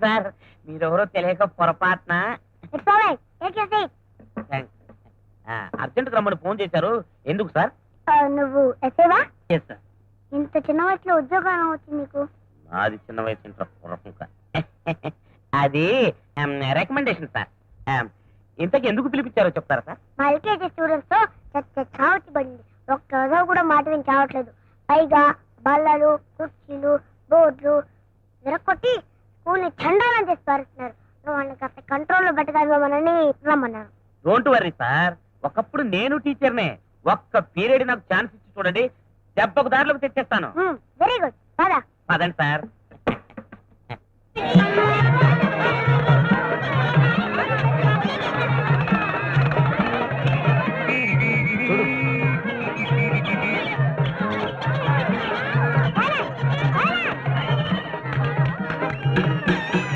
Sir మీరెవరో తెలియక పొరపాటున అర్జెంట్ రమ్మని ఫోన్ చేశారు. ఎందుకు సార్? నువ్వు ఎస్ఐవా? Yes sir. ఇంత చిన్న వయసులో ఉద్యోగం వచ్చింది నీకు? నాది చిన్న వయసు అది రికమెండేషన్ సార్. ఇంతకు ఎందుకు పిలిపించారో చెప్తారా సార్? మా ఎల్కేజీ స్టూడెంట్స్ తో చావచ్చి పడింది. ఒక్క రోజు కూడా మాట విని చావట్లేదు. పైగా బల్లలు, కుర్చీలు, బోర్డులు విరక్కొట్టి స్కూల్ ని చండాలం చేసి పారుస్తున్నారు. వాళ్ళని కాస్త కంట్రోల్లో పెట్టగలమని రమ్మన్నారు. డోంట్ వర్రీ సార్, ఒకప్పుడు నేను టీచర్నే. ఒక్క పీరియడ్ నాకు ఛాన్స్ ఇచ్చి చూడండి, దెబ్బకు దారిలోకి తెచ్చేస్తాను. Very good. పదా పదండి సార్.